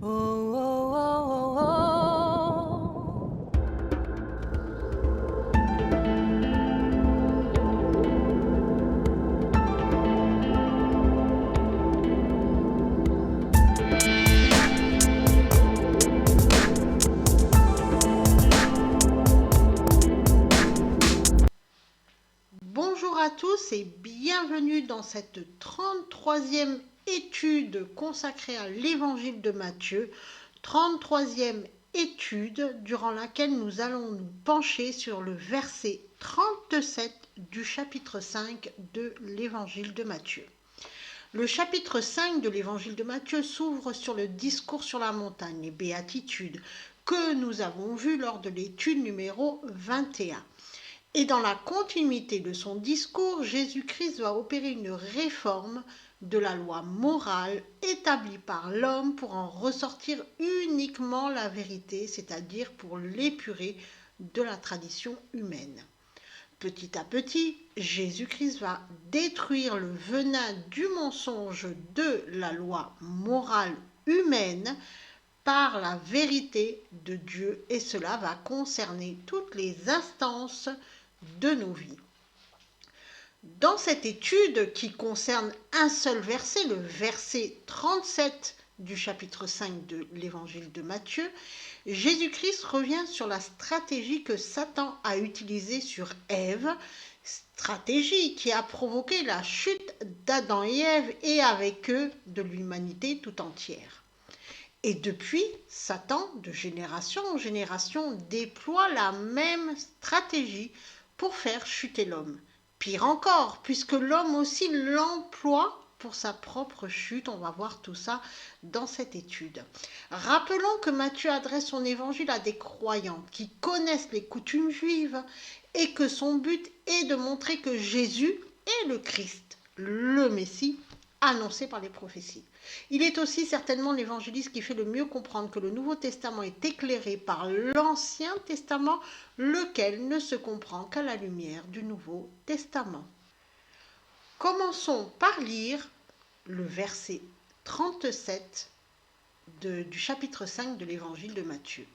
Oh, oh, oh, oh, oh. Bonjour à tous et bienvenue dans cette 33e étude consacrée à l'évangile de Matthieu, 33e étude durant laquelle nous allons nous pencher sur le verset 37 du chapitre 5 de l'évangile de Matthieu. Le chapitre 5 de l'évangile de Matthieu s'ouvre sur le discours sur la montagne, les béatitudes, que nous avons vu lors de l'étude numéro 21. Et dans la continuité de son discours, Jésus-Christ va opérer une réforme de la loi morale établie par l'homme pour en ressortir uniquement la vérité, c'est-à-dire pour l'épurer de la tradition humaine. Petit à petit, Jésus-Christ va détruire le venin du mensonge de la loi morale humaine par la vérité de Dieu, et cela va concerner toutes les instances de nos vies. Dans cette étude qui concerne un seul verset, le verset 37 du chapitre 5 de l'évangile de Matthieu, Jésus-Christ revient sur la stratégie que Satan a utilisée sur Ève, stratégie qui a provoqué la chute d'Adam et Ève et avec eux de l'humanité tout entière. Et depuis, Satan, de génération en génération, déploie la même stratégie pour faire chuter l'homme. Pire encore, puisque l'homme aussi l'emploie pour sa propre chute. On va voir tout ça dans cette étude. Rappelons que Matthieu adresse son évangile à des croyants qui connaissent les coutumes juives et que son but est de montrer que Jésus est le Christ, le Messie, annoncé par les prophéties. Il est aussi certainement l'évangéliste qui fait le mieux comprendre que le Nouveau Testament est éclairé par l'Ancien Testament, lequel ne se comprend qu'à la lumière du Nouveau Testament. Commençons par lire le verset 37 du chapitre 5 de l'évangile de Matthieu.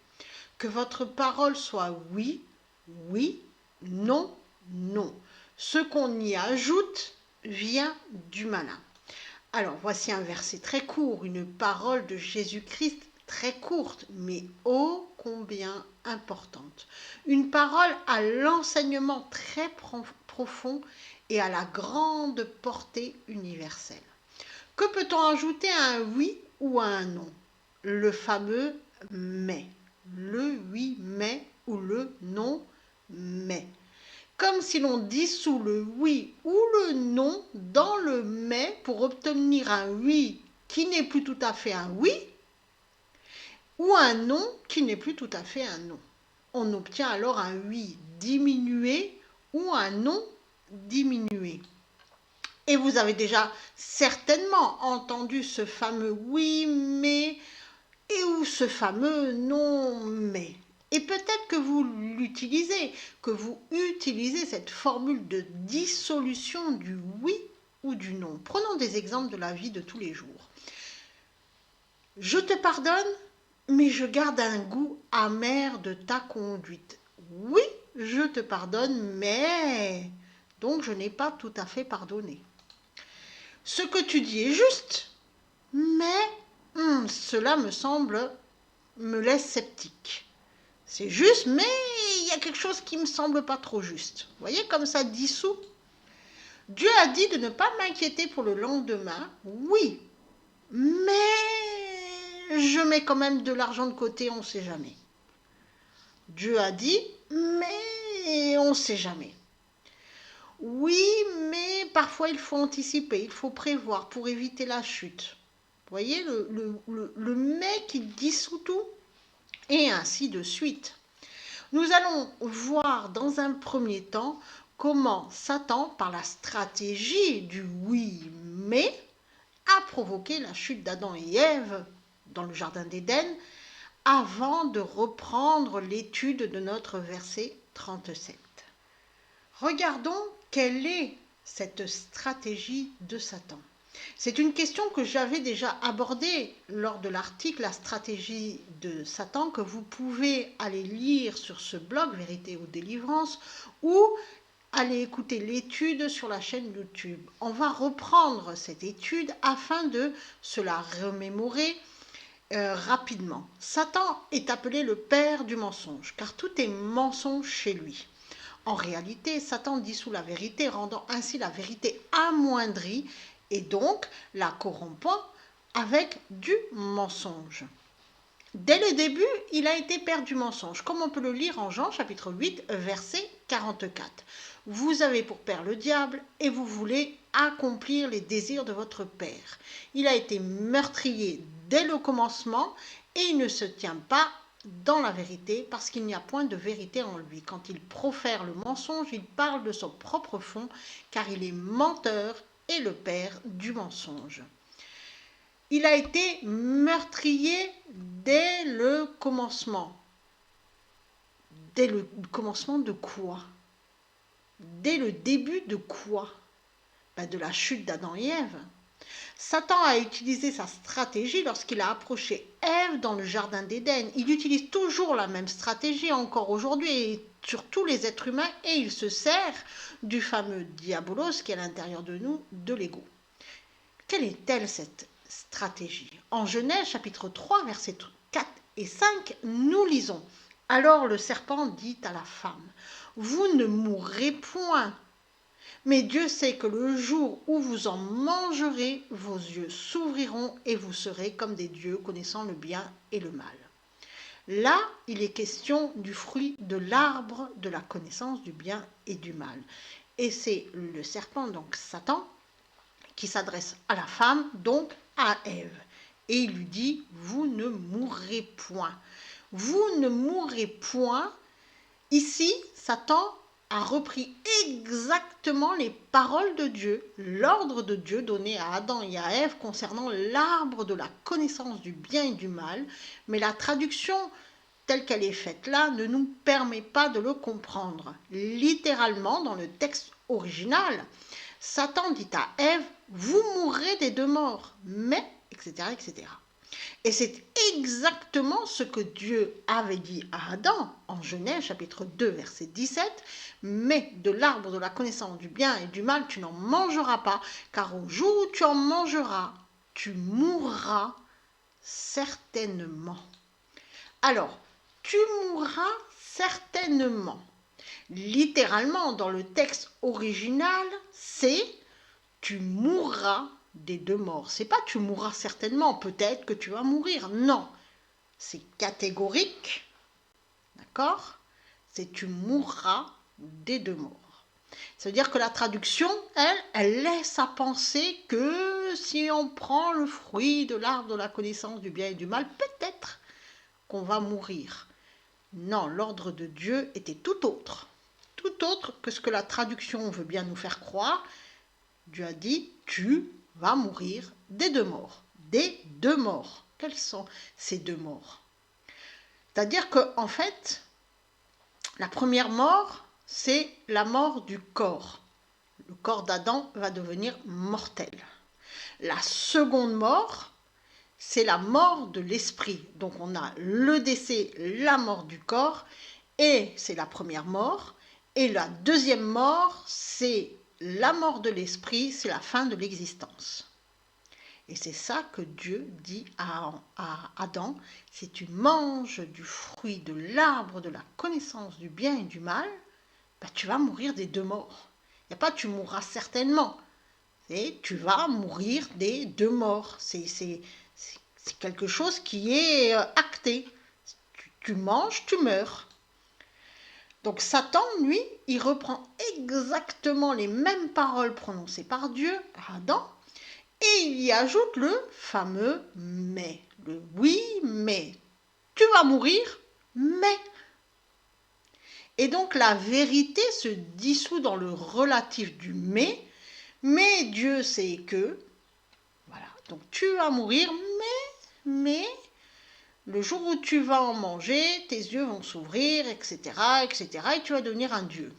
Que votre parole soit oui, oui, non, non. Ce qu'on y ajoute vient du malin. Alors, voici un verset très court, une parole de Jésus-Christ très courte, mais ô combien importante. Une parole à l'enseignement très profond et à la grande portée universelle. Que peut-on ajouter à un oui ou à un non? Le fameux mais. Le oui mais ou le non mais. Comme si l'on dissout le oui ou le non dans le mais pour obtenir un oui qui n'est plus tout à fait un oui ou un non qui n'est plus tout à fait un non. On obtient alors un oui diminué ou un non diminué. Et vous avez déjà certainement entendu ce fameux oui mais et ou ce fameux non mais. Et peut-être que vous l'utilisez, que vous utilisez cette formule de dissolution du oui ou du non. Prenons des exemples de la vie de tous les jours. Je te pardonne, mais je garde un goût amer de ta conduite. Oui, je te pardonne, mais... Donc je n'ai pas tout à fait pardonné. Ce que tu dis est juste, mais cela me laisse sceptique. C'est juste, mais il y a quelque chose qui me semble pas trop juste. Vous voyez comme ça dissout. Dieu a dit de ne pas m'inquiéter pour le lendemain. Oui, mais je mets quand même de l'argent de côté, on ne sait jamais. Dieu a dit, mais on ne sait jamais. Oui, mais parfois il faut anticiper, il faut prévoir pour éviter la chute. Vous voyez le mais qui dissout tout, et ainsi de suite. Nous allons voir dans un premier temps comment Satan, par la stratégie du oui mais, a provoqué la chute d'Adam et Ève dans le jardin d'Éden avant de reprendre l'étude de notre verset 37. Regardons quelle est cette stratégie de Satan. C'est une question que j'avais déjà abordée lors de l'article La stratégie de Satan, que vous pouvez aller lire sur ce blog Vérité ou Délivrance, ou aller écouter l'étude sur la chaîne YouTube. On va reprendre cette étude afin de se la remémorer rapidement. Satan est appelé le père du mensonge, car tout est mensonge chez lui. En réalité, Satan dissout la vérité, rendant ainsi la vérité amoindrie et donc la corrompant avec du mensonge. Dès le début, il a été père du mensonge, comme on peut le lire en Jean chapitre 8, verset 44. Vous avez pour père le diable et vous voulez accomplir les désirs de votre père. Il a été meurtrier dès le commencement et il ne se tient pas dans la vérité parce qu'il n'y a point de vérité en lui. Quand il profère le mensonge, il parle de son propre fond car il est menteur et le père du mensonge. Il a été meurtrier dès le commencement. Dès le commencement de quoi? Dès le début de quoi? De la chute d'Adam et Ève. Satan a utilisé sa stratégie lorsqu'il a approché Ève dans le jardin d'Éden. Il utilise toujours la même stratégie encore aujourd'hui sur tous les êtres humains et il se sert du fameux diabolos qui est à l'intérieur de nous, de l'ego. Quelle est-elle cette stratégie? En Genèse chapitre 3 versets 4 et 5, nous lisons: alors le serpent dit à la femme: vous ne mourrez point, mais Dieu sait que le jour où vous en mangerez, vos yeux s'ouvriront et vous serez comme des dieux connaissant le bien et le mal. Là, il est question du fruit de l'arbre de la connaissance du bien et du mal. Et c'est le serpent, donc Satan, qui s'adresse à la femme, donc à Ève. Et il lui dit: vous ne mourrez point. Vous ne mourrez point. Ici, Satan a repris exactement les paroles de Dieu, l'ordre de Dieu donné à Adam et à Ève concernant l'arbre de la connaissance du bien et du mal, mais la traduction telle qu'elle est faite là ne nous permet pas de le comprendre. Littéralement, dans le texte original, Satan dit à Ève: vous mourrez des deux morts, mais, etc., etc. Et c'est exactement ce que Dieu avait dit à Adam en Genèse chapitre 2 verset 17, mais de l'arbre de la connaissance du bien et du mal tu n'en mangeras pas, car au jour où tu en mangeras, tu mourras certainement. Alors, tu mourras certainement. Littéralement, dans le texte original, c'est tu mourras des deux morts. C'est pas tu mourras certainement, peut-être que tu vas mourir. Non, c'est catégorique, d'accord? C'est tu mourras des deux morts. Ça veut dire que la traduction, elle laisse à penser que si on prend le fruit de l'arbre de la connaissance du bien et du mal, peut-être qu'on va mourir. Non, l'ordre de Dieu était tout autre que ce que la traduction veut bien nous faire croire. Dieu a dit: tu vas mourir des deux morts. Des deux morts. Quels sont ces deux morts? C'est-à-dire qu'en fait, la première mort, c'est la mort du corps. Le corps d'Adam va devenir mortel. La seconde mort, c'est la mort de l'esprit. Donc on a le décès, la mort du corps, et c'est la première mort. Et la deuxième mort, c'est la mort de l'esprit, c'est la fin de l'existence. Et c'est ça que Dieu dit à Adam: si tu manges du fruit de l'arbre de la connaissance du bien et du mal, tu vas mourir des deux morts. Il n'y a pas tu mourras certainement, et tu vas mourir des deux morts. C'est quelque chose qui est acté. Tu manges, tu meurs. Donc Satan, lui, il reprend exactement les mêmes paroles prononcées par Dieu, par Adam, et il y ajoute le fameux « mais ». Le « oui, mais ». Tu vas mourir, mais. Et donc la vérité se dissout dans le relatif du « mais Dieu sait que ». Voilà, donc tu vas mourir, mais, le jour où tu vas en manger, tes yeux vont s'ouvrir, etc., etc., et tu vas devenir un dieu.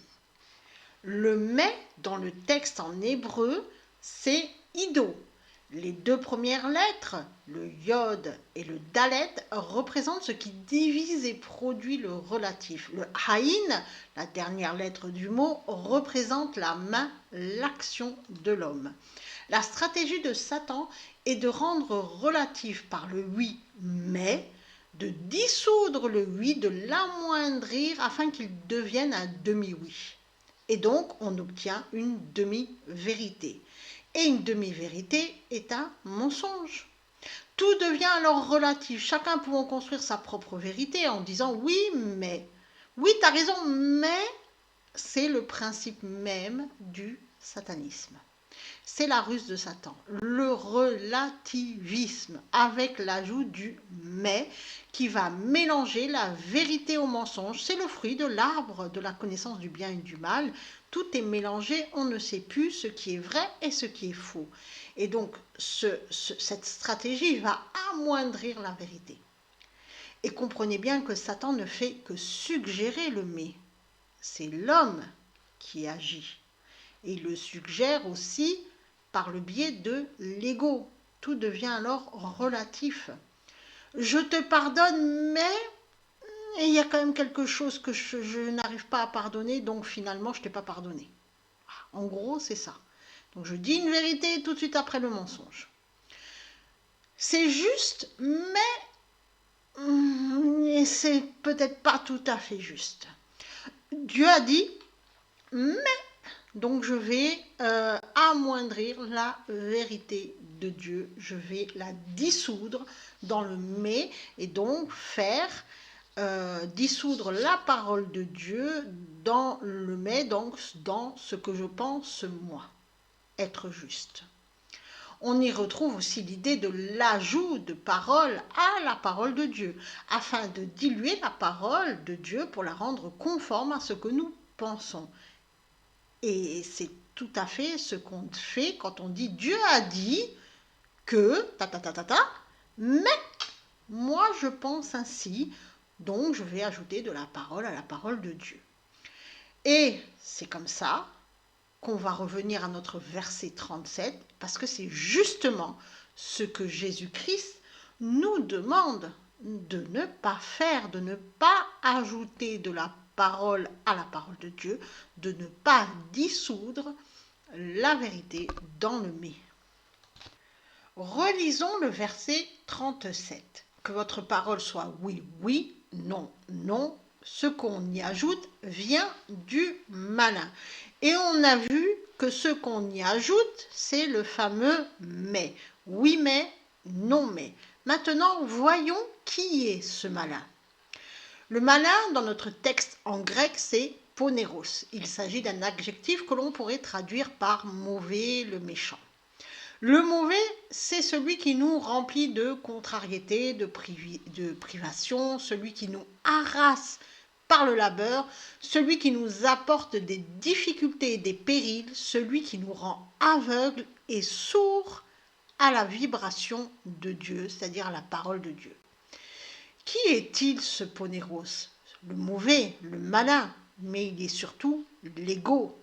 Le « mais » dans le texte en hébreu, c'est « ido ». Les deux premières lettres, le yod et le dalet, représentent ce qui divise et produit le relatif. Le haïn, la dernière lettre du mot, représente la main, l'action de l'homme. La stratégie de Satan est de rendre relatif par le oui, mais, de dissoudre le oui, de l'amoindrir afin qu'il devienne un demi-oui. Et donc, on obtient une demi-vérité. Et une demi-vérité est un mensonge. Tout devient alors relatif, chacun pouvant construire sa propre vérité en disant oui, mais. Oui, tu as raison, mais c'est le principe même du satanisme. C'est la ruse de Satan, le relativisme avec l'ajout du mais qui va mélanger la vérité au mensonge. C'est le fruit de l'arbre de la connaissance du bien et du mal. Tout est mélangé, on ne sait plus ce qui est vrai et ce qui est faux. Et donc cette stratégie va amoindrir la vérité. Et comprenez bien que Satan ne fait que suggérer le mais. C'est l'homme qui agit. Et il le suggère aussi par le biais de l'ego. Tout devient alors relatif. Je te pardonne, mais il y a quand même quelque chose que je n'arrive pas à pardonner, donc finalement je ne t'ai pas pardonné. En gros, c'est ça. Donc je dis une vérité tout de suite après le mensonge. C'est juste, mais c'est peut-être pas tout à fait juste. Dieu a dit, mais donc je vais amoindrir la vérité de Dieu, je vais la dissoudre dans le mais et donc faire dissoudre la parole de Dieu dans le mais, donc dans ce que je pense moi, être juste. On y retrouve aussi l'idée de l'ajout de parole à la parole de Dieu, afin de diluer la parole de Dieu pour la rendre conforme à ce que nous pensons. Et c'est tout à fait ce qu'on fait quand on dit Dieu a dit que mais moi je pense ainsi, donc je vais ajouter de la parole à la parole de Dieu. Et c'est comme ça qu'on va revenir à notre verset 37, parce que c'est justement ce que Jésus-Christ nous demande de ne pas faire, de ne pas ajouter de la parole à la parole de Dieu, de ne pas dissoudre la vérité dans le mais. Relisons le verset 37. Que votre parole soit oui, oui, non, non. Ce qu'on y ajoute vient du malin. Et on a vu que ce qu'on y ajoute, c'est le fameux mais. Oui, mais, non, mais. Maintenant, voyons qui est ce malin. Le malin, dans notre texte en grec, c'est poneros. Il s'agit d'un adjectif que l'on pourrait traduire par mauvais, le méchant. Le mauvais, c'est celui qui nous remplit de contrariété, de privation, celui qui nous harasse par le labeur, celui qui nous apporte des difficultés et des périls, celui qui nous rend aveugles et sourds à la vibration de Dieu, c'est-à-dire à la parole de Dieu. Qui est-il ce poneros? Le mauvais, le malin, mais il est surtout l'ego.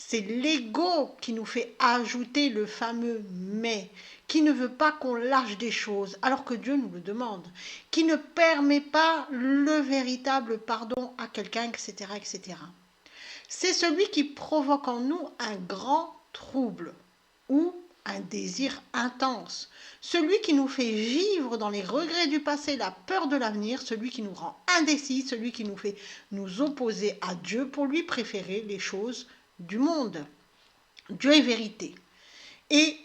C'est l'ego qui nous fait ajouter le fameux mais, qui ne veut pas qu'on lâche des choses alors que Dieu nous le demande, qui ne permet pas le véritable pardon à quelqu'un, etc., etc. C'est celui qui provoque en nous un grand trouble ou un désir intense, celui qui nous fait vivre dans les regrets du passé, la peur de l'avenir, celui qui nous rend indécis, celui qui nous fait nous opposer à Dieu pour lui préférer les choses du monde. Dieu est vérité. Et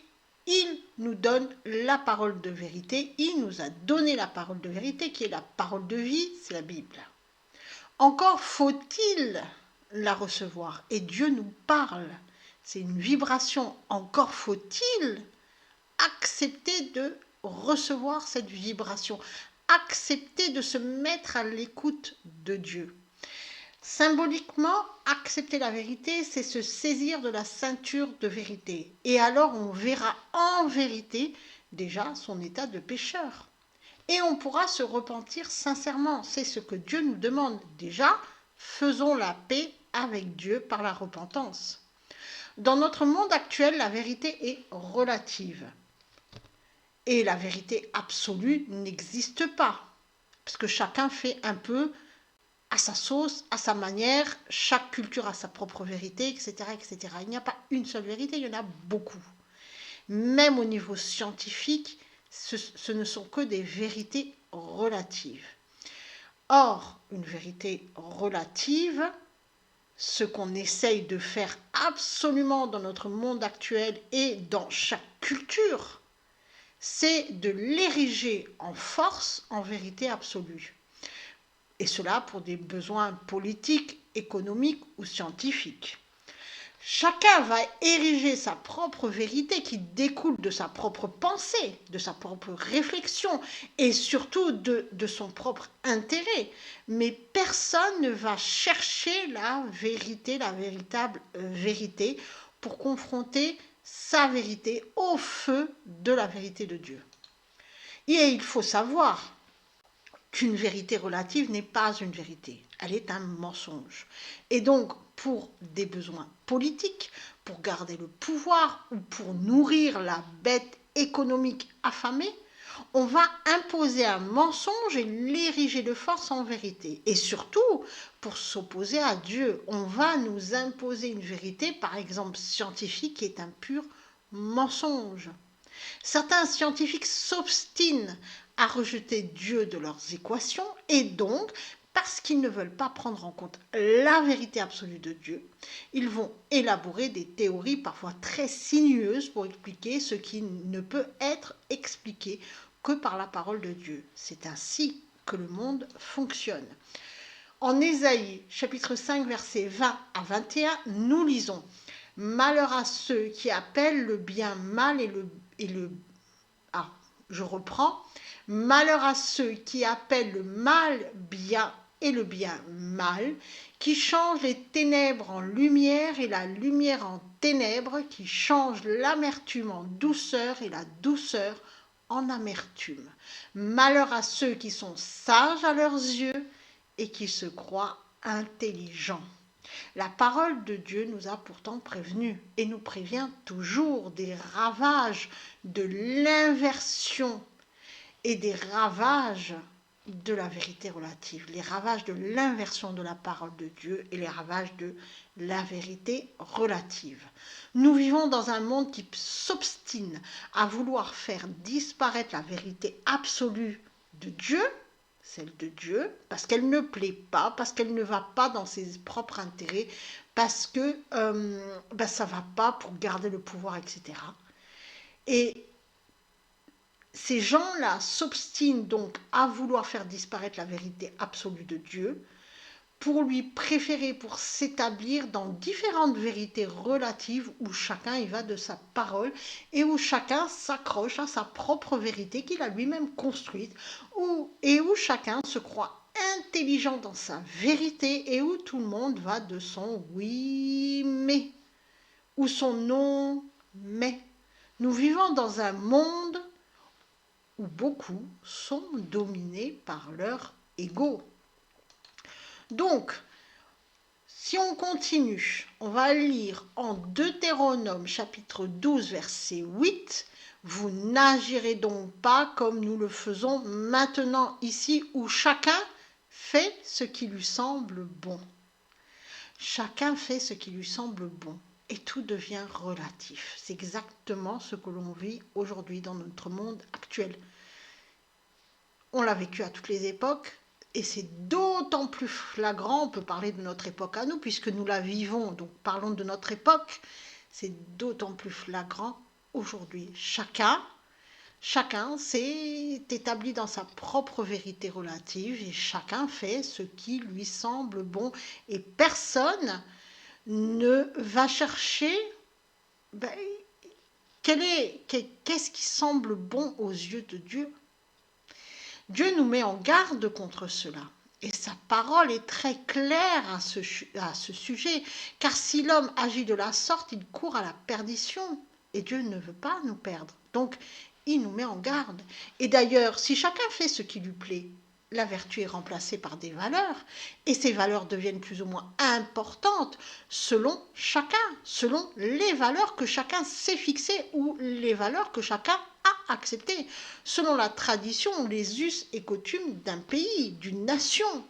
il nous donne la parole de vérité. Il nous a donné la parole de vérité qui est la parole de vie, c'est la Bible. Encore faut-il la recevoir. Et Dieu nous parle. C'est une vibration. Encore faut-il accepter de recevoir cette vibration. Accepter de se mettre à l'écoute de Dieu. Symboliquement, accepter la vérité, c'est se saisir de la ceinture de vérité. Et alors on verra en vérité déjà son état de pécheur. Et on pourra se repentir sincèrement. C'est ce que Dieu nous demande. Déjà, faisons la paix avec Dieu par la repentance. Dans notre monde actuel, la vérité est relative. Et la vérité absolue n'existe pas. Parce que chacun fait un peu à sa sauce, à sa manière, chaque culture a sa propre vérité, etc., etc. Il n'y a pas une seule vérité, il y en a beaucoup. Même au niveau scientifique, ce ne sont que des vérités relatives. Or, une vérité relative, ce qu'on essaye de faire absolument dans notre monde actuel et dans chaque culture, c'est de l'ériger en force, en vérité absolue. Et cela pour des besoins politiques, économiques ou scientifiques. Chacun va ériger sa propre vérité qui découle de sa propre pensée, de sa propre réflexion et surtout de son propre intérêt. Mais personne ne va chercher la vérité, la véritable vérité pour confronter sa vérité au feu de la vérité de Dieu. Et il faut savoir qu'une vérité relative n'est pas une vérité, elle est un mensonge. Et donc, pour des besoins politiques, pour garder le pouvoir ou pour nourrir la bête économique affamée, on va imposer un mensonge et l'ériger de force en vérité. Et surtout, pour s'opposer à Dieu, on va nous imposer une vérité, par exemple scientifique, qui est un pur mensonge. Certains scientifiques s'obstinent à rejeter Dieu de leurs équations et donc, parce qu'ils ne veulent pas prendre en compte la vérité absolue de Dieu, ils vont élaborer des théories parfois très sinueuses pour expliquer ce qui ne peut être expliqué que par la parole de Dieu. C'est ainsi que le monde fonctionne. En Ésaïe, chapitre 5, versets 20 à 21, nous lisons « Malheur à ceux qui appellent le bien mal je reprends. Malheur à ceux qui appellent le mal bien et le bien mal, qui changent les ténèbres en lumière et la lumière en ténèbres, qui changent l'amertume en douceur et la douceur en amertume. Malheur à ceux qui sont sages à leurs yeux et qui se croient intelligents. » La parole de Dieu nous a pourtant prévenus et nous prévient toujours des ravages de l'inversion et des ravages de la vérité relative, les ravages de l'inversion de la parole de Dieu et les ravages de la vérité relative. Nous vivons dans un monde qui s'obstine à vouloir faire disparaître la vérité absolue de Dieu, celle de Dieu, parce qu'elle ne plaît pas, parce qu'elle ne va pas dans ses propres intérêts, parce que ça ne va pas pour garder le pouvoir, etc. Et ces gens-là s'obstinent donc à vouloir faire disparaître la vérité absolue de Dieu pour lui préférer, pour s'établir dans différentes vérités relatives où chacun y va de sa parole et où chacun s'accroche à sa propre vérité qu'il a lui-même construite et où chacun se croit intelligent dans sa vérité et où tout le monde va de son oui mais ou son non mais. Nous vivons dans un monde où beaucoup sont dominés par leur ego. Donc, si on continue, on va lire en Deutéronome chapitre 12 verset 8, « Vous n'agirez donc pas comme nous le faisons maintenant ici où chacun fait ce qui lui semble bon. » Chacun fait ce qui lui semble bon et tout devient relatif. C'est exactement ce que l'on vit aujourd'hui dans notre monde actuel. On l'a vécu à toutes les époques et c'est d'autant plus flagrant, on peut parler de notre époque à nous puisque nous la vivons, donc parlons de notre époque, c'est d'autant plus flagrant aujourd'hui. Chacun s'est établi dans sa propre vérité relative et chacun fait ce qui lui semble bon et personne ne va chercher qu'est-ce qui semble bon aux yeux de Dieu. Dieu nous met en garde contre cela. Et sa parole est très claire à ce sujet, car si l'homme agit de la sorte, il court à la perdition. Et Dieu ne veut pas nous perdre. Donc, il nous met en garde. Et d'ailleurs, si chacun fait ce qui lui plaît, la vertu est remplacée par des valeurs et ces valeurs deviennent plus ou moins importantes selon chacun, selon les valeurs que chacun s'est fixées ou les valeurs que chacun a acceptées, selon la tradition, les us et coutumes d'un pays, d'une nation.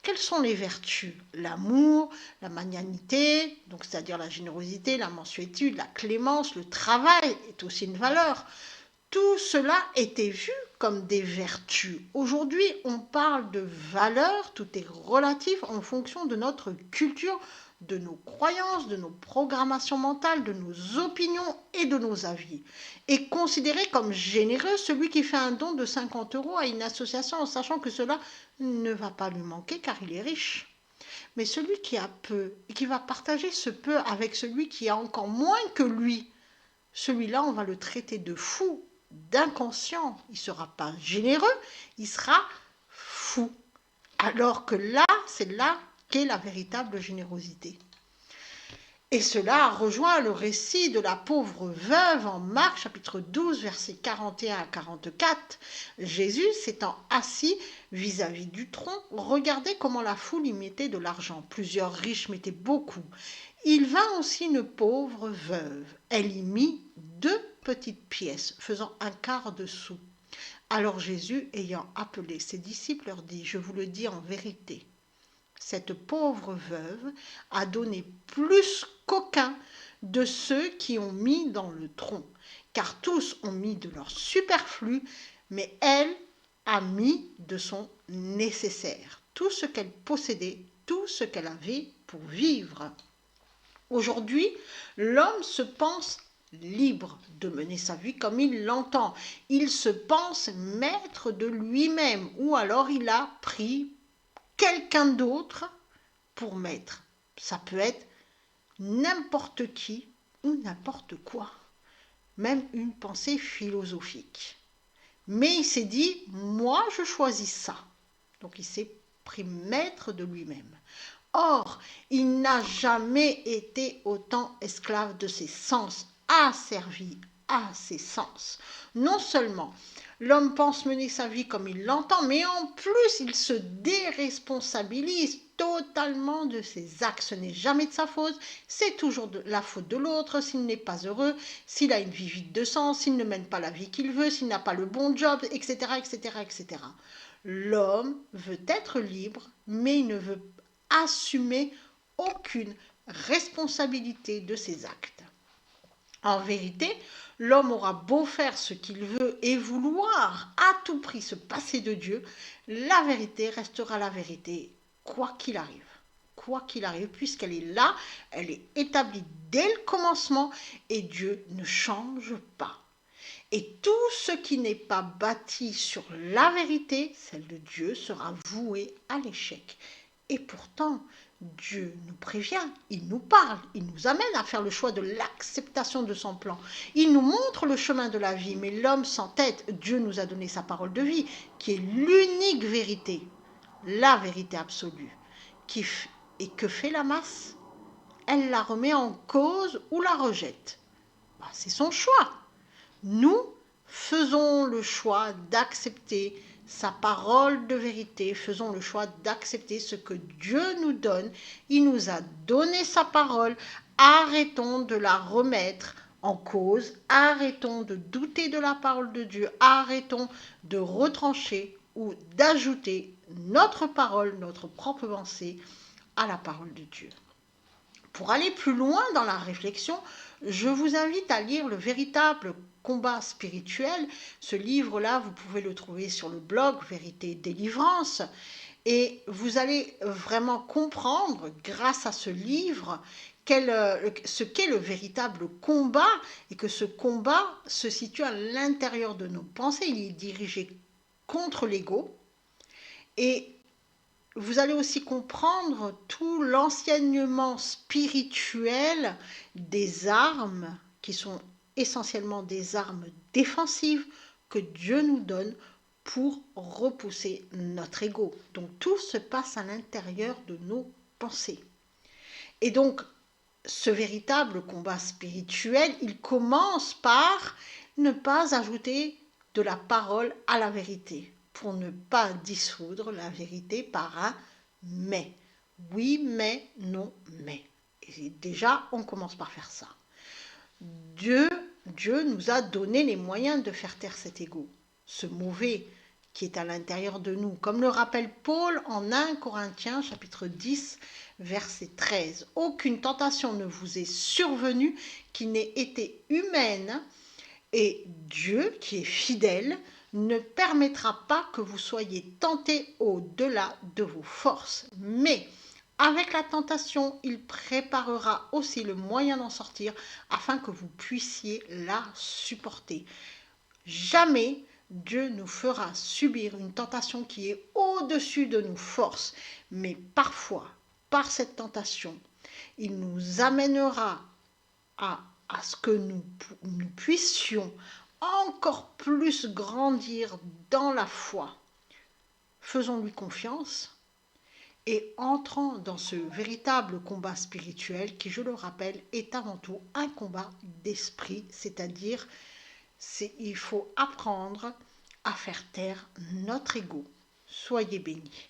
Quelles sont les vertus? L'amour, la magnanimité, donc c'est-à-dire la générosité, la mansuétude, la clémence, le travail est aussi une valeur. Tout cela était vu comme des vertus. Aujourd'hui, on parle de valeurs, tout est relatif en fonction de notre culture, de nos croyances, de nos programmations mentales, de nos opinions et de nos avis. Et considéré comme généreux celui qui fait un don de 50 € à une association en sachant que cela ne va pas lui manquer car il est riche. Mais celui qui a peu et qui va partager ce peu avec celui qui a encore moins que lui, celui-là, on va le traiter de fou, d'inconscient. Il ne sera pas généreux, il sera fou. Alors que là, c'est là qu'est la véritable générosité. Et cela rejoint le récit de la pauvre veuve en Marc chapitre 12, versets 41 à 44. Jésus, s'étant assis vis-à-vis du tronc, regardait comment la foule y mettait de l'argent. Plusieurs riches mettaient beaucoup. Il vint aussi une pauvre veuve. Elle y mit 2 petites pièces, faisant un quart de sou. Alors Jésus, ayant appelé ses disciples, leur dit, je vous le dis en vérité, cette pauvre veuve a donné plus qu'aucun de ceux qui ont mis dans le tronc, car tous ont mis de leur superflu, mais elle a mis de son nécessaire, tout ce qu'elle possédait, tout ce qu'elle avait pour vivre. Aujourd'hui, l'homme se pense libre de mener sa vie comme il l'entend. Il se pense maître de lui-même, ou alors il a pris quelqu'un d'autre pour maître. Ça peut être n'importe qui ou n'importe quoi, même une pensée philosophique. Mais il s'est dit, moi je choisis ça. Donc il s'est pris maître de lui-même. Or, il n'a jamais été autant esclave de ses sens, asservi à ses sens. Non seulement l'homme pense mener sa vie comme il l'entend, mais en plus il se déresponsabilise totalement de ses actes. Ce n'est jamais de sa faute, c'est toujours la faute de l'autre s'il n'est pas heureux, s'il a une vie vide de sens, s'il ne mène pas la vie qu'il veut, s'il n'a pas le bon job, etc., etc., etc. L'homme veut être libre, mais il ne veut assumer aucune responsabilité de ses actes. En vérité, l'homme aura beau faire ce qu'il veut et vouloir à tout prix se passer de Dieu, la vérité restera la vérité, quoi qu'il arrive. Quoi qu'il arrive, puisqu'elle est là, elle est établie dès le commencement et Dieu ne change pas. Et tout ce qui n'est pas bâti sur la vérité, celle de Dieu, sera voué à l'échec. Et pourtant, Dieu nous prévient, il nous parle, il nous amène à faire le choix de l'acceptation de son plan. Il nous montre le chemin de la vie, mais l'homme s'entête. Dieu nous a donné sa parole de vie, qui est l'unique vérité, la vérité absolue. Et que fait la masse? Elle la remet en cause ou la rejette. C'est son choix. Nous faisons le choix d'accepter sa parole de vérité, faisons le choix d'accepter ce que Dieu nous donne. Il nous a donné sa parole, arrêtons de la remettre en cause, arrêtons de douter de la parole de Dieu, arrêtons de retrancher ou d'ajouter notre parole, notre propre pensée à la parole de Dieu. Pour aller plus loin dans la réflexion, je vous invite à lire Le véritable combat spirituel. Ce livre-là, vous pouvez le trouver sur le blog Vérité et Délivrance. Et vous allez vraiment comprendre, grâce à ce livre, ce qu'est le véritable combat et que ce combat se situe à l'intérieur de nos pensées. Il est dirigé contre l'ego. Et vous allez aussi comprendre tout l'enseignement spirituel des armes, qui sont essentiellement des armes défensives que Dieu nous donne pour repousser notre ego. Donc tout se passe à l'intérieur de nos pensées. Et donc, ce véritable combat spirituel, il commence par ne pas ajouter de la parole à la vérité. pour ne pas dissoudre la vérité par un mais. Oui, mais, non, mais. Et déjà, on commence par faire ça. Dieu nous a donné les moyens de faire taire cet ego, ce mauvais qui est à l'intérieur de nous. Comme le rappelle Paul en 1 Corinthiens chapitre 10, verset 13. Aucune tentation ne vous est survenue qui n'ait été humaine, et Dieu, qui est fidèle, ne permettra pas que vous soyez tentés au-delà de vos forces. Mais avec la tentation, il préparera aussi le moyen d'en sortir afin que vous puissiez la supporter. Jamais Dieu nous fera subir une tentation qui est au-dessus de nos forces, mais parfois, par cette tentation, il nous amènera à ce que nous puissions encore plus grandir dans la foi. Faisons-lui confiance et entrons dans ce véritable combat spirituel qui, je le rappelle, est avant tout un combat d'esprit, c'est-à-dire il faut apprendre à faire taire notre ego. Soyez bénis.